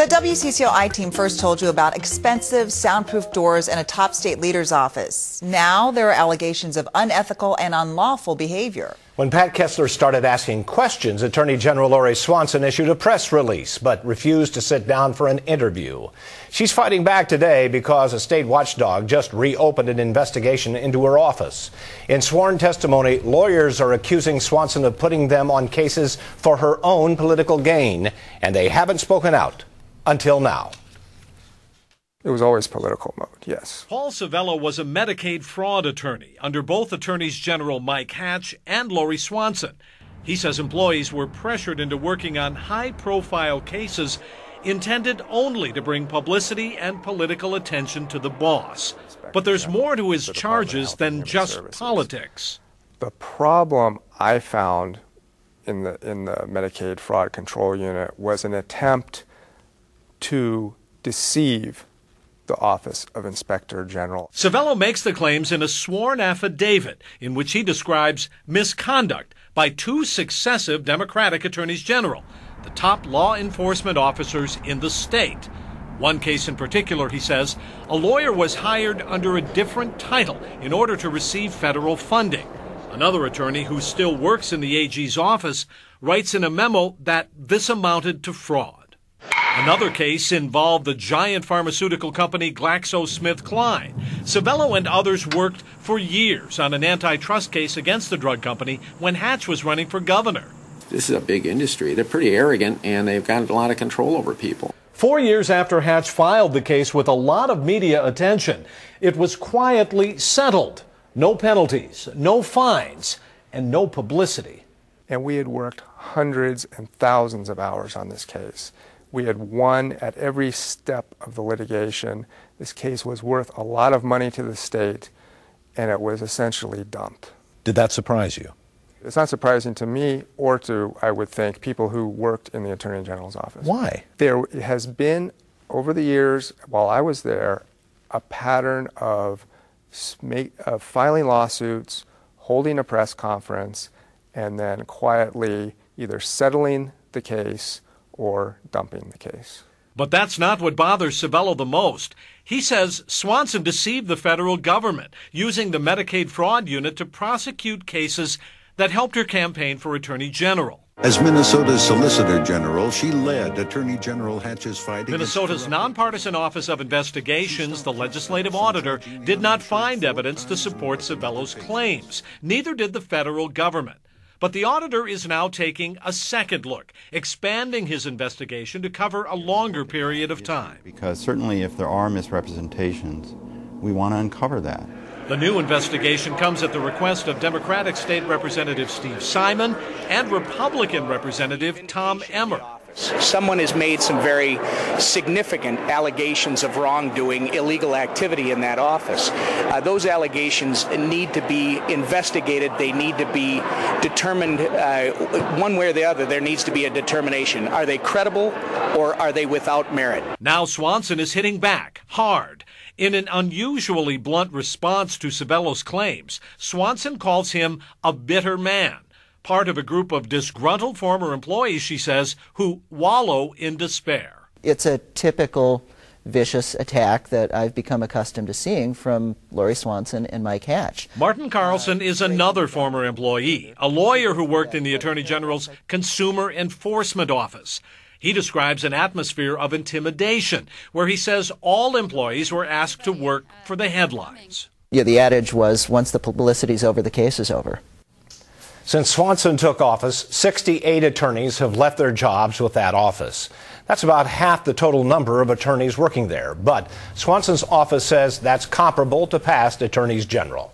The WCCOI team first told you about expensive, soundproof doors in a top state leader's office. Now there are allegations of unethical and unlawful behavior. When Pat Kessler started asking questions, Attorney General Lori Swanson issued a press release but refused to sit down for an interview. She's fighting back today because a state watchdog just reopened an investigation into her office. In sworn testimony, lawyers are accusing Swanson of putting them on cases for her own political gain, and they haven't spoken out until now. It was always political mode, yes. Paul Civello was a Medicaid fraud attorney under both Attorneys General Mike Hatch and Lori Swanson. He says employees were pressured into working on high-profile cases intended only to bring publicity and political attention to the boss. But there's more to his charges than just politics. The problem I found in the Medicaid Fraud Control Unit was an attempt to deceive the Office of Inspector General. Civello makes the claims in a sworn affidavit in which he describes misconduct by two successive Democratic attorneys general, the top law enforcement officers in the state. One case in particular, he says, a lawyer was hired under a different title in order to receive federal funding. Another attorney who still works in the AG's office writes in a memo that this amounted to fraud. Another case involved the giant pharmaceutical company GlaxoSmithKline. Civello and others worked for years on an antitrust case against the drug company when Hatch was running for governor. This is a big industry. They're pretty arrogant, and they've got a lot of control over people. 4 years after Hatch filed the case with a lot of media attention, it was quietly settled. No penalties, no fines, and no publicity. And we had worked hundreds and thousands of hours on this case. We had won at every step of the litigation. This case was worth a lot of money to the state, and it was essentially dumped. Did that surprise you? It's not surprising to me or to, I would think, people who worked in the Attorney General's office. Why? There has been, over the years, while I was there, a pattern of filing lawsuits, holding a press conference, and then quietly either settling the case or dumping the case. But that's not what bothers Civello the most. He says Swanson deceived the federal government, using the Medicaid Fraud Unit to prosecute cases that helped her campaign for Attorney General. As Minnesota's Solicitor General, she led Attorney General Hatch's fight against Minnesota's nonpartisan Office of Investigations, the legislative auditor, did not find evidence to support Civello's claims. Neither did the federal government. But the auditor is now taking a second look, expanding his investigation to cover a longer period of time. Because certainly if there are misrepresentations, we want to uncover that. The new investigation comes at the request of Democratic State Representative Steve Simon and Republican Representative Tom Emmer. Someone has made some very significant allegations of wrongdoing, illegal activity in that office. Those allegations need to be investigated. They need to be determined one way or the other. There needs to be a determination. Are they credible or are they without merit? Now Swanson is hitting back hard. In an unusually blunt response to Civello's claims, Swanson calls him a bitter man. Part of a group of disgruntled former employees, she says, who wallow in despair. It's a typical vicious attack that I've become accustomed to seeing from Lori Swanson and Mike Hatch. Martin Carlson is another former employee, a lawyer who worked in the Attorney General's Consumer Enforcement Office. He describes an atmosphere of intimidation, where he says all employees were asked to work for the headlines. Yeah, the adage was, once the publicity's over, the case is over. Since Swanson took office, 68 attorneys have left their jobs with that office. That's about half the total number of attorneys working there. But Swanson's office says that's comparable to past attorneys general.